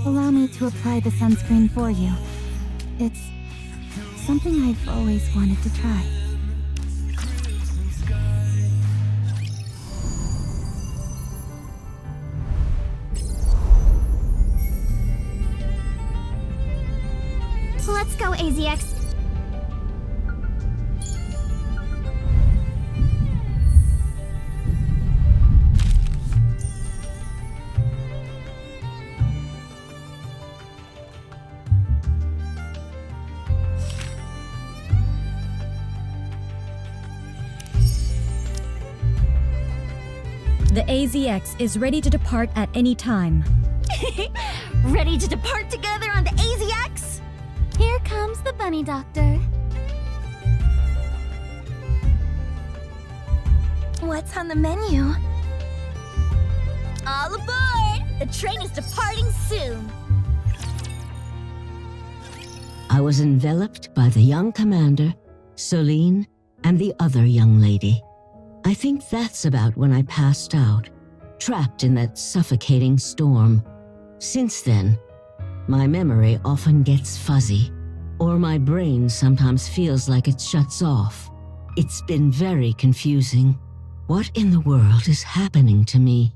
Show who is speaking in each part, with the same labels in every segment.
Speaker 1: Allow me to apply the sunscreen for you. It's something I've always wanted to try.
Speaker 2: Let's go, AZX.
Speaker 3: The AZX is ready to depart at any time.
Speaker 2: Ready to depart together on the AZX?
Speaker 1: Here comes the bunny doctor.
Speaker 2: What's on the menu? All aboard! The train is departing soon.
Speaker 4: I was enveloped by the young commander, Celine, and the other young lady. I think that's about when I passed out, trapped in that suffocating storm. Since then, my memory often gets fuzzy, or my brain sometimes feels like it shuts off. It's been very confusing. What in the world is happening to me?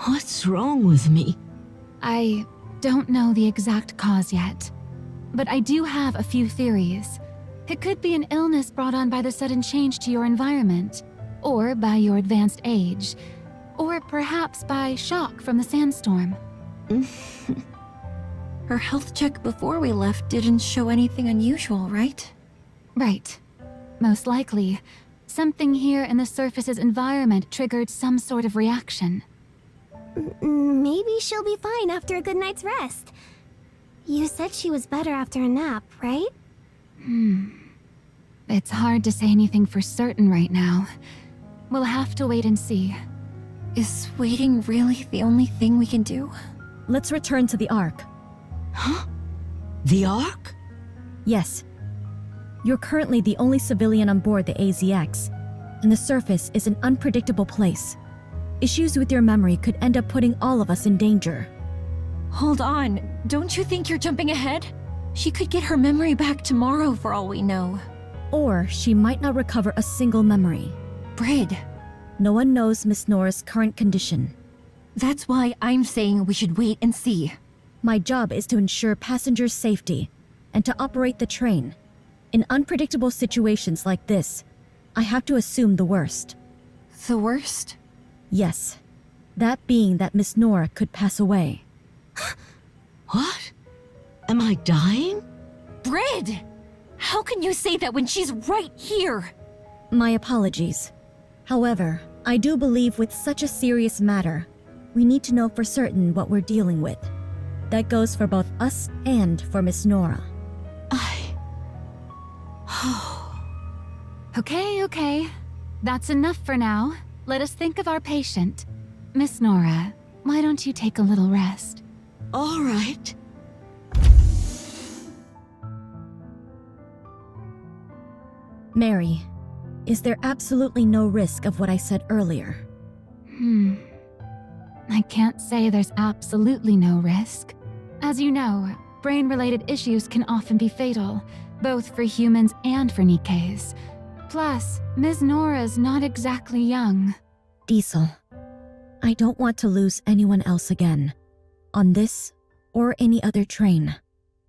Speaker 4: What's wrong with me?
Speaker 3: I don't know the exact cause yet, but I do have a few theories. It could be an illness brought on by the sudden change to your environment, or by your advanced age, or perhaps by shock from the sandstorm.
Speaker 5: Her health check before we left didn't show anything unusual, right?
Speaker 3: Right. Most likely, something here in the surface's environment triggered some sort of reaction.
Speaker 2: Maybe she'll be fine after a good night's rest. You said she was better after a nap, right?
Speaker 3: It's hard to say anything for certain right now. We'll have to wait and see.
Speaker 5: Is waiting really the only thing we can do?
Speaker 3: Let's return to the Ark.
Speaker 4: Huh? The Ark?
Speaker 3: Yes. You're currently the only civilian on board the AZX, and the surface is an unpredictable place. Issues with your memory could end up putting all of us in danger.
Speaker 5: Hold on, don't you think you're jumping ahead? She could get her memory back tomorrow for all we know.
Speaker 3: Or she might not recover a single memory.
Speaker 5: Brid.
Speaker 3: No one knows Miss Nora's current condition.
Speaker 5: That's why I'm saying we should wait and see.
Speaker 3: My job is to ensure passengers' safety and to operate the train. In unpredictable situations like this, I have to assume the worst.
Speaker 5: The worst?
Speaker 3: Yes. That being that Miss Nora could pass away.
Speaker 4: What? Am I dying?
Speaker 5: Brid! How can you say that when she's right here?
Speaker 3: My apologies. However, I do believe with such a serious matter, we need to know for certain what we're dealing with. That goes for both us and for Miss Nora. Okay. That's enough for now. Let us think of our patient. Miss Nora, why don't you take a little rest?
Speaker 4: All right.
Speaker 3: Mary, is there absolutely no risk of what I said earlier? I can't say there's absolutely no risk. As you know, brain-related issues can often be fatal, both for humans and for Nikkes. Plus, Ms. Nora's not exactly young. Diesel, I don't want to lose anyone else again. On this, or any other train.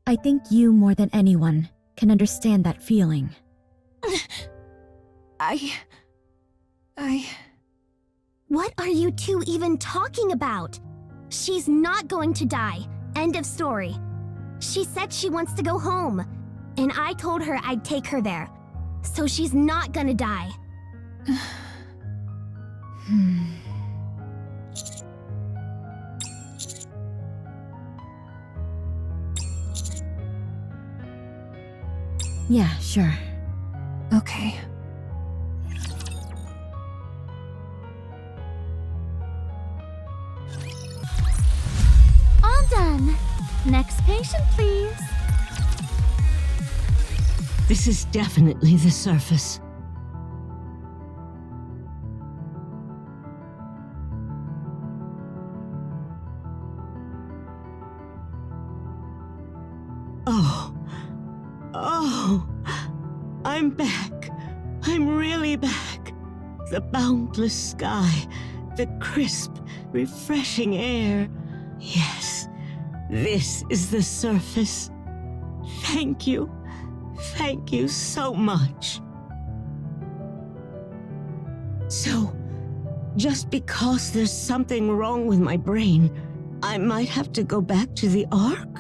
Speaker 3: I think you more than anyone can understand that feeling.
Speaker 2: What are you two even talking about? She's not going to die. End of story. She said she wants to go home, and I told her I'd take her there. So she's not gonna die.
Speaker 3: Yeah, sure.
Speaker 5: Okay.
Speaker 1: All done. Next patient, please.
Speaker 4: This is definitely the surface. Oh, I'm back. I'm really back. The boundless sky, the crisp, refreshing air. Yes, this is the surface. Thank you. Thank you so much. So, just because there's something wrong with my brain, I might have to go back to the Ark?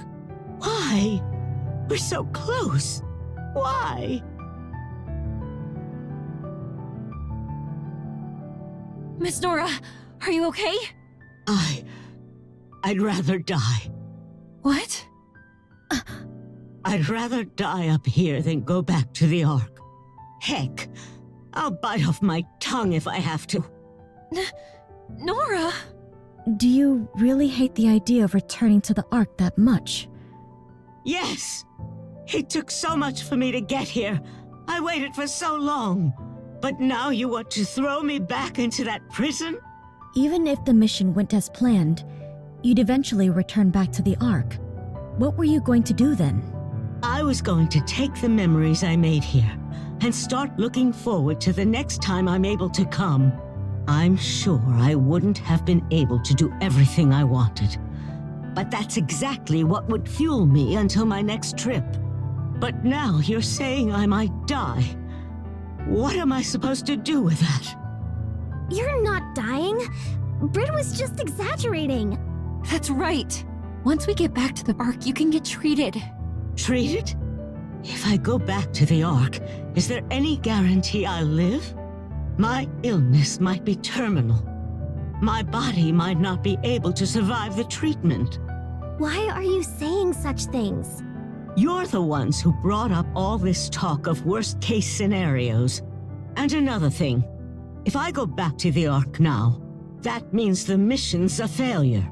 Speaker 4: Why? We're so close. Why?
Speaker 5: Miss Nora, are you okay?
Speaker 4: I'd rather die.
Speaker 5: What?
Speaker 4: I'd rather die up here than go back to the Ark. Heck, I'll bite off my tongue if I have to.
Speaker 5: Nora!
Speaker 6: Do you really hate the idea of returning to the Ark that much?
Speaker 4: Yes! It took so much for me to get here. I waited for so long. But now you want to throw me back into that prison?
Speaker 6: Even if the mission went as planned, you'd eventually return back to the Ark. What were you going to do then?
Speaker 4: I was going to take the memories I made here and start looking forward to the next time I'm able to come. I'm sure I wouldn't have been able to do everything I wanted. But that's exactly what would fuel me until my next trip. But now you're saying I might die. What am I supposed to do with that?
Speaker 2: You're not dying. Britt was just exaggerating.
Speaker 5: That's right. Once we get back to the Ark, you can get treated.
Speaker 4: Treated? If I go back to the Ark, is there any guarantee I'll live? My illness might be terminal. My body might not be able to survive the treatment.
Speaker 2: Why are you saying such things?
Speaker 4: You're the ones who brought up all this talk of worst-case scenarios. And another thing, if I go back to the Ark now, that means the mission's a failure.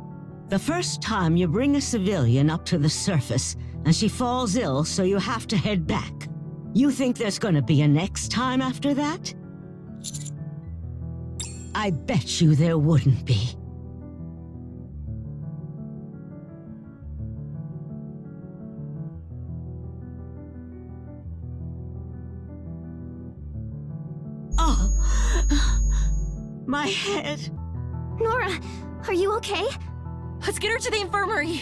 Speaker 4: The first time you bring a civilian up to the surface, and she falls ill, so you have to head back. You think there's gonna be a next time after that? I bet you there wouldn't be. Oh, my head.
Speaker 2: Nora, are you okay?
Speaker 5: Let's get her to the infirmary.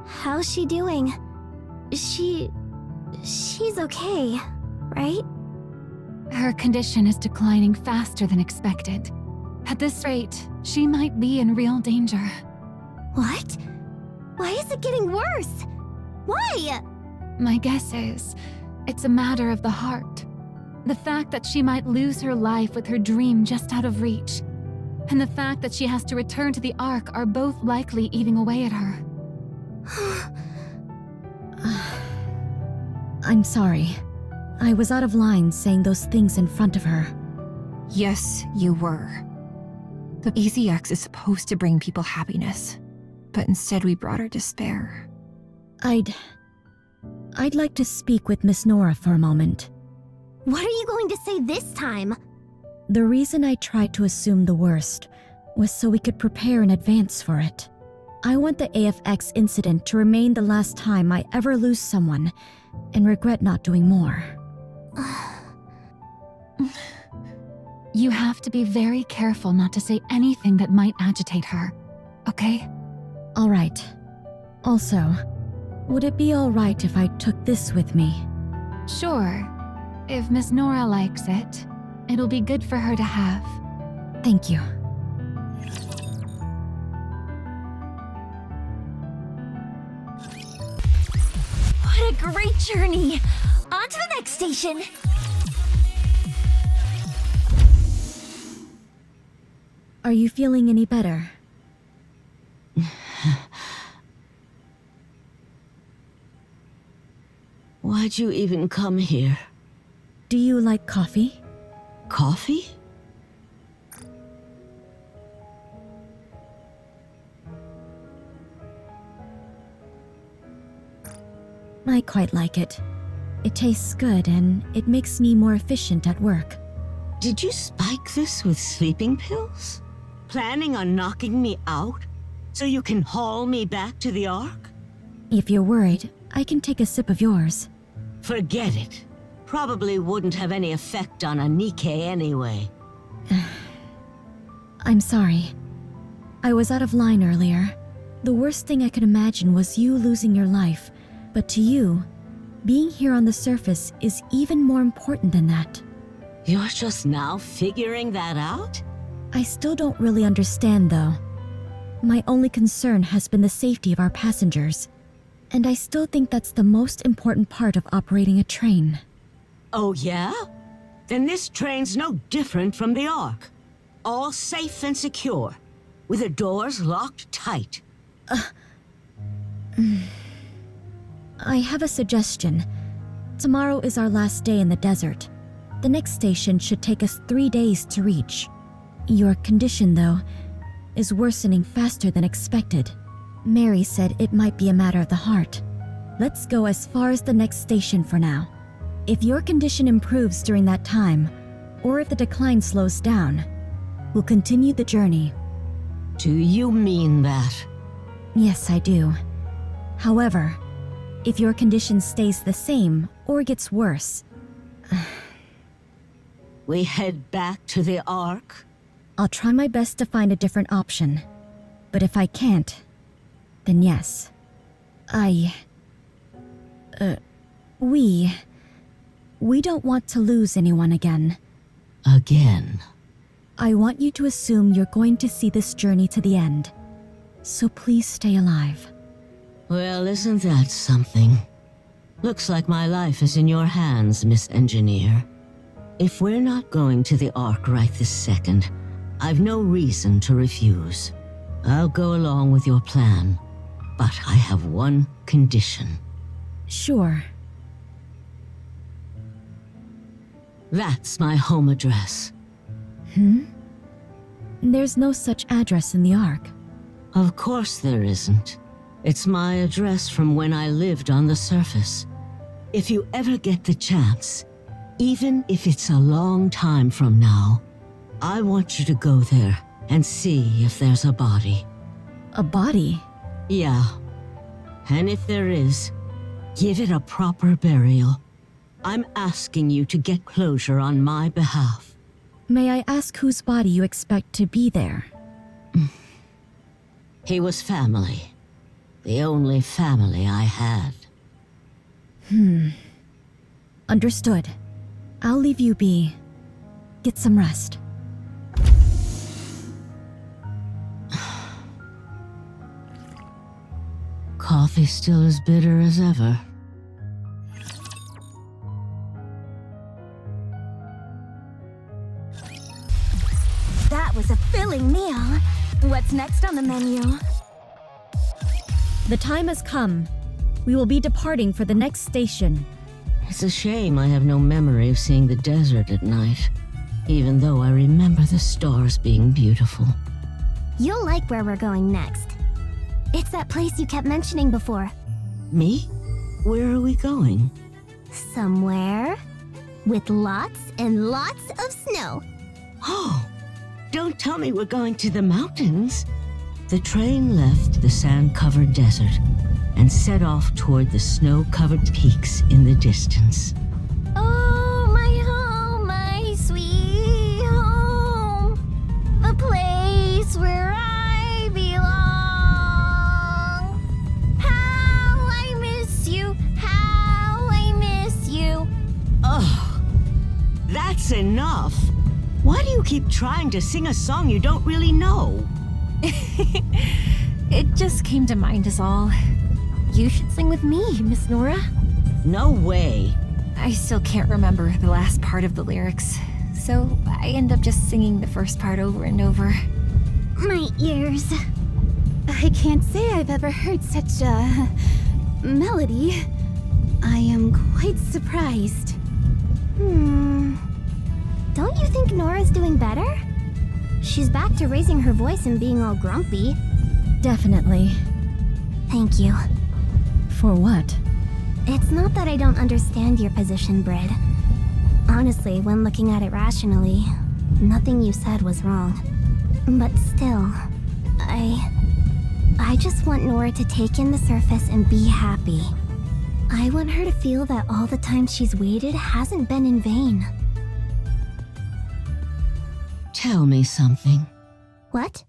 Speaker 2: How's she doing? She's okay, right?
Speaker 3: Her condition is declining faster than expected. At this rate, she might be in real danger.
Speaker 2: What? Why is it getting worse? Why?
Speaker 3: My guess is, it's a matter of the heart. The fact that she might lose her life with her dream just out of reach, and the fact that she has to return to the Ark are both likely eating away at her.
Speaker 6: I'm sorry. I was out of line saying those things in front of her.
Speaker 5: Yes, you were. The EZX is supposed to bring people happiness, but instead we brought her despair.
Speaker 6: I'd like to speak with Miss Nora for a moment.
Speaker 2: What are you going to say this time?
Speaker 6: The reason I tried to assume the worst was so we could prepare in advance for it. I want the AFX incident to remain the last time I ever lose someone and regret not doing more.
Speaker 3: You have to be very careful not to say anything that might agitate her, okay?
Speaker 6: All right. Also, would it be all right if I took this with me?
Speaker 3: Sure. If Miss Nora likes it, it'll be good for her to have.
Speaker 6: Thank you.
Speaker 2: What a great journey! On to the next station!
Speaker 6: Are you feeling any better?
Speaker 4: Why'd you even come here?
Speaker 6: Do you like coffee?
Speaker 4: Coffee?
Speaker 6: I quite like it. It tastes good and it makes me more efficient at work.
Speaker 4: Did you spike this with sleeping pills? planning on knocking me out so you can haul me back to the Ark?
Speaker 6: If you're worried, I can take a sip of yours.
Speaker 4: Forget it. Probably wouldn't have any effect on a Nikke anyway.
Speaker 6: I'm sorry. I was out of line earlier. The worst thing I could imagine was you losing your life, but to you, being here on the surface is even more important than that.
Speaker 4: You're just now figuring that out?
Speaker 6: I still don't really understand, though. My only concern has been the safety of our passengers, and I still think that's the most important part of operating a train.
Speaker 4: Oh yeah? Then this train's no different from the Ark. All safe and secure, with the doors locked tight.
Speaker 6: I have a suggestion. Tomorrow is our last day in the desert. The next station should take us 3 days to reach. Your condition, though, is worsening faster than expected. Mary said it might be a matter of the heart. Let's go as far as the next station for now. If your condition improves during that time, or if the decline slows down, we'll continue the journey.
Speaker 4: Do you mean that?
Speaker 6: Yes, I do. However, if your condition stays the same or gets worse,
Speaker 4: We head back to the Ark?
Speaker 6: I'll try my best to find a different option. But if I can't, then yes. We don't want to lose anyone again.
Speaker 4: Again.
Speaker 6: I want you to assume you're going to see this journey to the end. So please stay alive.
Speaker 4: Well, isn't that something? Looks like my life is in your hands, Miss Engineer. If we're not going to the Ark right this second, I've no reason to refuse. I'll go along with your plan, but I have one condition.
Speaker 6: Sure.
Speaker 4: That's my home address.
Speaker 6: There's no such address in the Ark.
Speaker 4: Of course there isn't. It's my address from when I lived on the surface. If you ever get the chance, even if it's a long time from now, I want you to go there and see if there's a body.
Speaker 6: A body?
Speaker 4: Yeah. And if there is, give it a proper burial. I'm asking you to get closure on my behalf.
Speaker 6: May I ask whose body you expect to be there?
Speaker 4: He was family. The only family I had.
Speaker 6: Understood. I'll leave you be. Get some rest.
Speaker 4: Coffee still as bitter as ever.
Speaker 2: That was a filling meal. What's next on the menu?
Speaker 6: The time has come. We will be departing for the next station.
Speaker 4: It's a shame I have no memory of seeing the desert at night, even though I remember the stars being beautiful.
Speaker 2: You'll like where we're going next. It's that place you kept mentioning before.
Speaker 4: Me? Where are we going?
Speaker 2: Somewhere with lots and lots of snow.
Speaker 4: Oh, don't tell me we're going to the mountains. The train left the sand-covered desert and set off toward the snow-covered peaks in the distance.
Speaker 2: Oh, my home, my sweet home. The place where I belong. How I miss you, how I miss you.
Speaker 4: Ugh, that's enough. Why do you keep trying to sing a song you don't really know?
Speaker 5: It just came to mind is all.
Speaker 2: You should sing with me, Miss Nora.
Speaker 4: No way.
Speaker 5: I still can't remember the last part of the lyrics, so I end up just singing the first part over and over.
Speaker 2: My ears.
Speaker 1: I can't say I've ever heard such a melody. I am quite surprised.
Speaker 2: Don't you think Nora's doing better? She's back to raising her voice and being all grumpy.
Speaker 6: Definitely.
Speaker 2: Thank you.
Speaker 6: For what?
Speaker 2: It's not that I don't understand your position, Brid. Honestly, when looking at it rationally, nothing you said was wrong. But still, I just want Nora to take in the surface and be happy. I want her to feel that all the time she's waited hasn't been in vain.
Speaker 4: Tell me something.
Speaker 2: What?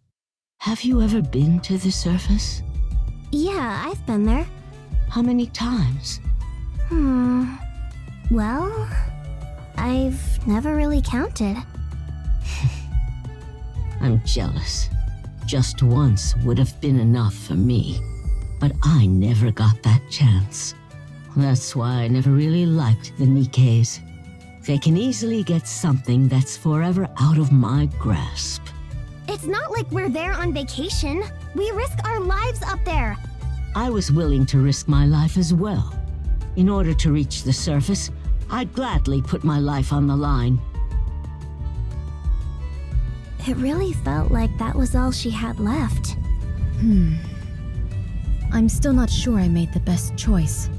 Speaker 4: Have you ever been to the surface?
Speaker 2: Yeah, I've been there.
Speaker 4: How many times?
Speaker 2: Well, I've never really counted.
Speaker 4: I'm jealous. Just once would have been enough for me. But I never got that chance. That's why I never really liked the Nikkes. They can easily get something that's forever out of my grasp.
Speaker 2: It's not like we're there on vacation. We risk our lives up there.
Speaker 4: I was willing to risk my life as well. In order to reach the surface, I'd gladly put my life on the line.
Speaker 2: It really felt like that was all she had left.
Speaker 6: I'm still not sure I made the best choice.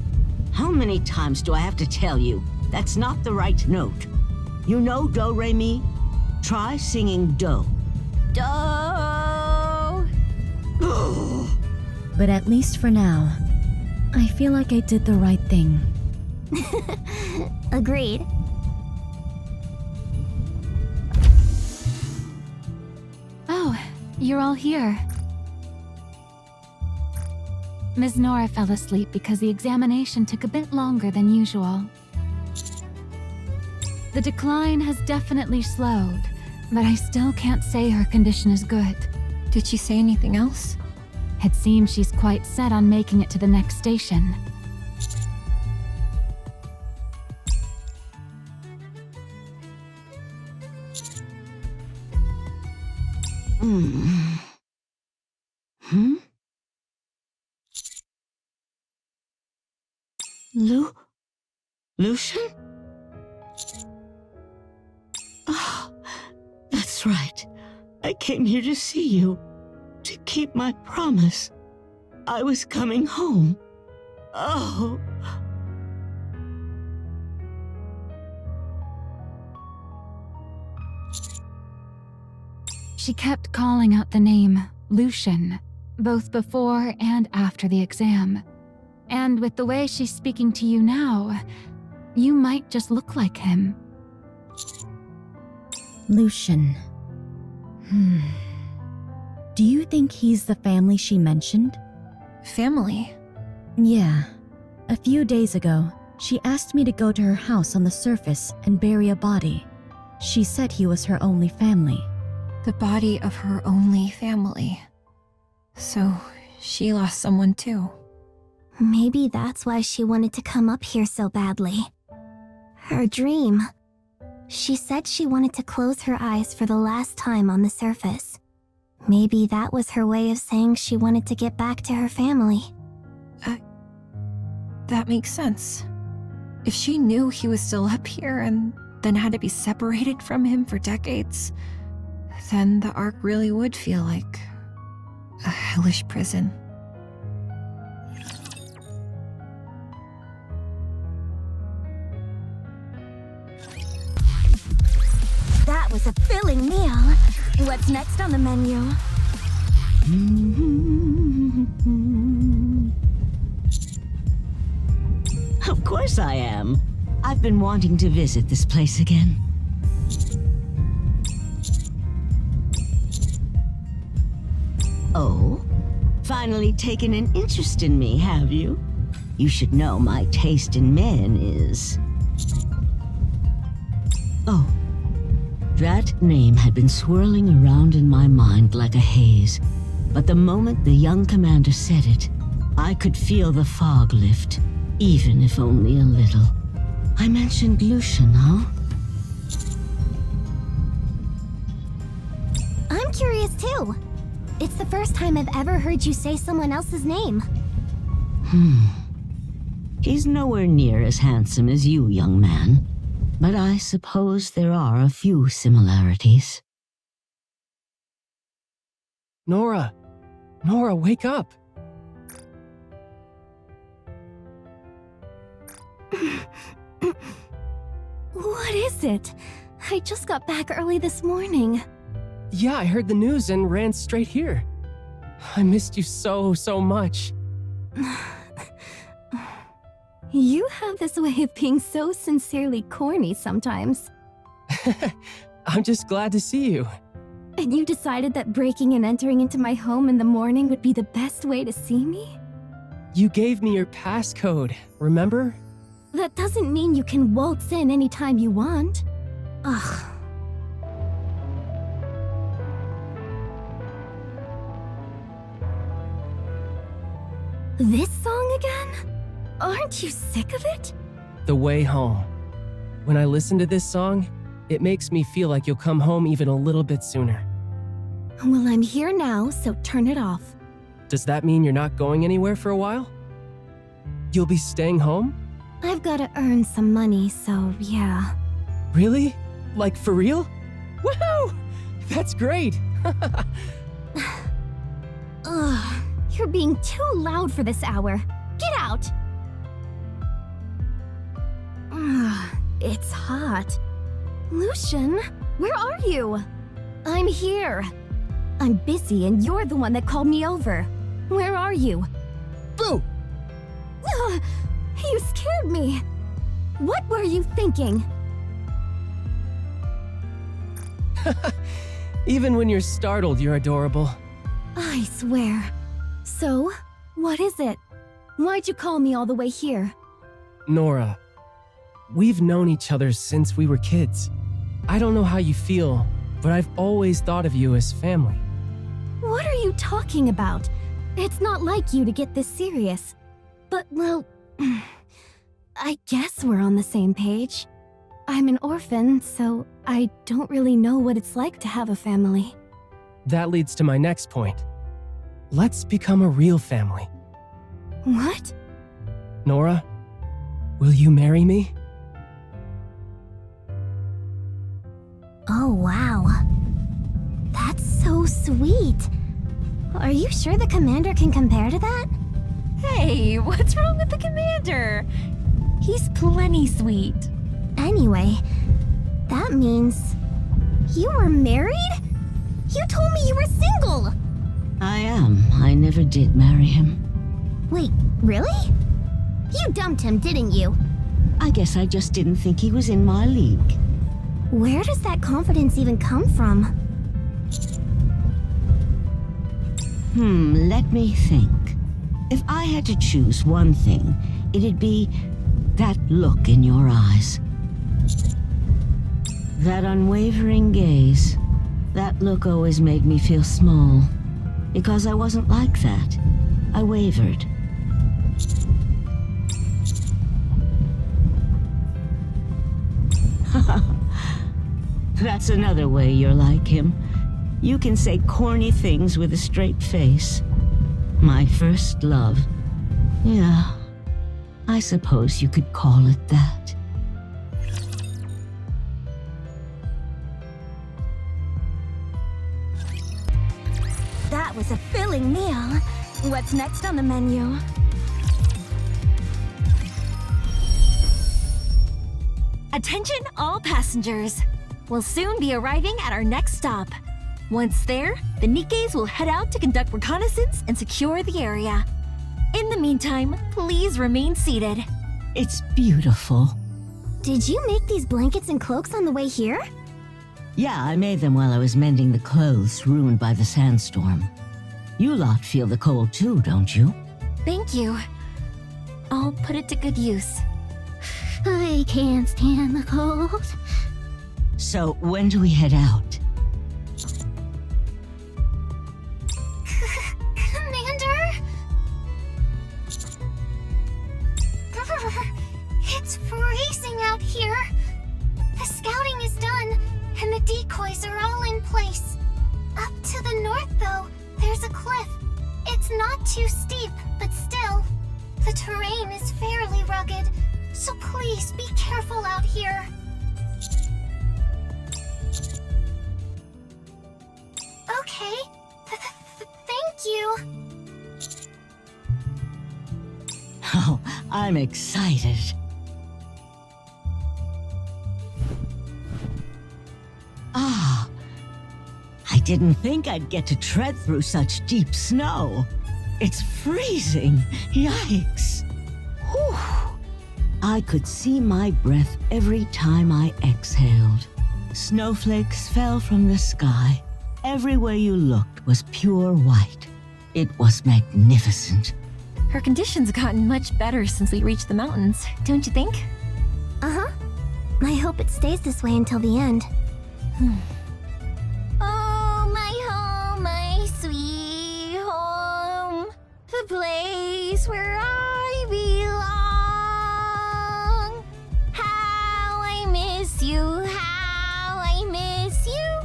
Speaker 4: How many times do I have to tell you? That's not the right note. You know do, re, mi? Try singing do. Do!
Speaker 6: But at least for now, I feel like I did the right thing.
Speaker 2: Agreed.
Speaker 3: Oh, you're all here. Ms. Nora fell asleep because the examination took a bit longer than usual. The decline has definitely slowed, but I still can't say her condition is good.
Speaker 5: Did she say anything else?
Speaker 3: It seems she's quite set on making it to the next station.
Speaker 4: Lucian? Oh, that's right. I came here to see you, to keep my promise. I was coming home. Oh.
Speaker 3: She kept calling out the name Lucian, both before and after the exam. And with the way she's speaking to you now, you might just look like him.
Speaker 6: Lucian. Do you think he's the family she mentioned?
Speaker 5: Family?
Speaker 6: Yeah. A few days ago, she asked me to go to her house on the surface and bury a body. She said he was her only family.
Speaker 5: The body of her only family. So, she lost someone too.
Speaker 2: Maybe that's why she wanted to come up here so badly. Her dream. She said she wanted to close her eyes for the last time on the surface. Maybe that was her way of saying she wanted to get back to her family.
Speaker 5: That makes sense. If she knew he was still up here and then had to be separated from him for decades, then the Ark really would feel like a hellish prison.
Speaker 2: That was a filling meal. What's next on the menu?
Speaker 4: Of course I am. I've been wanting to visit this place again. Oh? Finally taken an interest in me, have you? You should know my taste in men is... Oh. That name had been swirling around in my mind like a haze, but the moment the young commander said it, I could feel the fog lift, even if only a little. I mentioned Lucian, huh?
Speaker 2: I'm curious too. It's the first time I've ever heard you say someone else's name.
Speaker 4: He's nowhere near as handsome as you, young man. But I suppose there are a few similarities.
Speaker 7: Nora! Nora, wake up!
Speaker 2: What is it? I just got back early this morning.
Speaker 7: Yeah, I heard the news and ran straight here. I missed you so much.
Speaker 2: You have this way of being so sincerely corny sometimes.
Speaker 7: I'm just glad to see you.
Speaker 2: And you decided that breaking and entering into my home in the morning would be the best way to see me?
Speaker 7: You gave me your passcode, remember?
Speaker 2: That doesn't mean you can waltz in anytime you want. Ugh. This song again? Aren't you sick of it?
Speaker 7: The Way Home. When I listen to this song, it makes me feel like you'll come home even a little bit sooner.
Speaker 2: Well, I'm here now, so turn it off.
Speaker 7: Does that mean you're not going anywhere for a while? You'll be staying home?
Speaker 2: I've gotta earn some money, so yeah.
Speaker 7: Really? Like for real? Woohoo! That's great!
Speaker 2: Ugh, you're being too loud for this hour. Get out! Ugh, it's hot. Lucian, where are you? I'm here. I'm busy and you're the one that called me over. Where are you?
Speaker 7: Boo!
Speaker 2: Ugh, you scared me. What were you thinking?
Speaker 7: Even when you're startled, you're adorable.
Speaker 2: I swear. So, what is it? Why'd you call me all the way here?
Speaker 7: Nora, we've known each other since we were kids. I don't know how you feel, but I've always thought of you as family.
Speaker 2: What are you talking about? It's not like you to get this serious. But, well, I guess we're on the same page. I'm an orphan, so I don't really know what it's like to have a family.
Speaker 7: That leads to my next point. Let's become a real family.
Speaker 2: What?
Speaker 7: Nora, will you marry me?
Speaker 2: Oh, wow. That's so sweet. Are you sure the commander can compare to that?
Speaker 5: Hey, what's wrong with the commander? He's plenty sweet.
Speaker 2: Anyway, that means you were married? You told me you were single!
Speaker 4: I am. I never did marry him.
Speaker 2: Wait, really? You dumped him, didn't you?
Speaker 4: I guess I just didn't think he was in my league.
Speaker 2: Where does that confidence even come from?
Speaker 4: Let me think. If I had to choose one thing, it'd be that look in your eyes. That unwavering gaze. That look always made me feel small. Because I wasn't like that. I wavered. That's another way you're like him. You can say corny things with a straight face. My first love. Yeah, I suppose you could call it that.
Speaker 2: That was a filling meal. What's next on the menu?
Speaker 5: Attention all passengers. We'll soon be arriving at our next stop. Once there, the Nikkes will head out to conduct reconnaissance and secure the area. In the meantime, please remain seated.
Speaker 4: It's beautiful.
Speaker 2: Did you make these blankets and cloaks on the way here?
Speaker 4: Yeah, I made them while I was mending the clothes ruined by the sandstorm. You lot feel the cold too, don't you?
Speaker 5: Thank you. I'll put it to good use.
Speaker 2: I can't stand the cold.
Speaker 4: So, when do we head out?
Speaker 2: Commander? It's freezing out here. The scouting is done, and the decoys are all in place. Up to the north, though, there's a cliff. It's not too steep, but still. The terrain is fairly rugged, so please be careful out here. Okay. Thank you.
Speaker 4: Oh, I'm excited. I didn't think I'd get to tread through such deep snow. It's freezing. Yikes. Whew. I could see my breath every time I exhaled. Snowflakes fell from the sky. Everywhere you looked was pure white. It was magnificent.
Speaker 5: Her condition's gotten much better since we reached the mountains, don't you think?
Speaker 2: Uh-huh. I hope it stays this way until the end. Oh, my home, my sweet home. The place where I belong. How I miss you, how I miss you.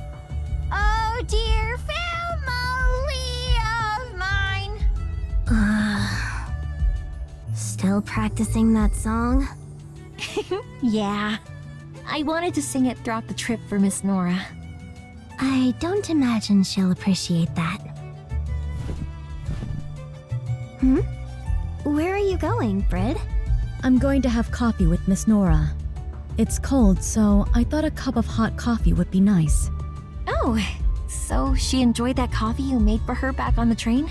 Speaker 2: Oh, dear family of mine. Still practicing that song?
Speaker 5: Yeah. I wanted to sing it throughout the trip for Miss Nora.
Speaker 2: I don't imagine she'll appreciate that. Where are you going, Brid?
Speaker 6: I'm going to have coffee with Miss Nora. It's cold, so I thought a cup of hot coffee would be nice.
Speaker 5: Oh, so she enjoyed that coffee you made for her back on the train?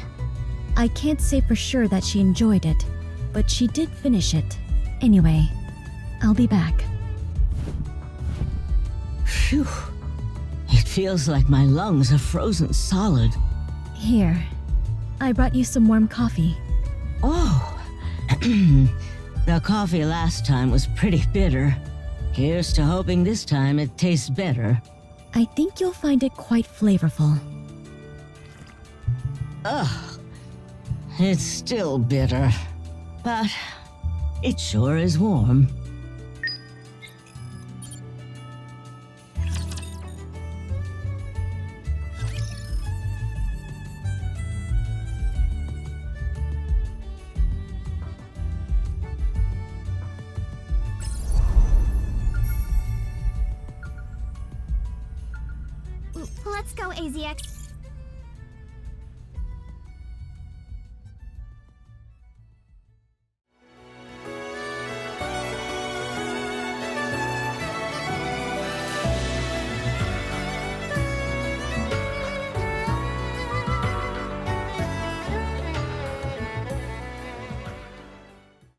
Speaker 6: I can't say for sure that she enjoyed it, but she did finish it. Anyway, I'll be back.
Speaker 4: Phew. It feels like my lungs are frozen solid.
Speaker 6: Here, I brought you some warm coffee.
Speaker 4: Oh, the coffee last time was pretty bitter. Here's to hoping this time it tastes better.
Speaker 6: I think you'll find it quite flavorful.
Speaker 4: Ugh, it's still bitter, but it sure is warm.
Speaker 2: Let's go, AZX.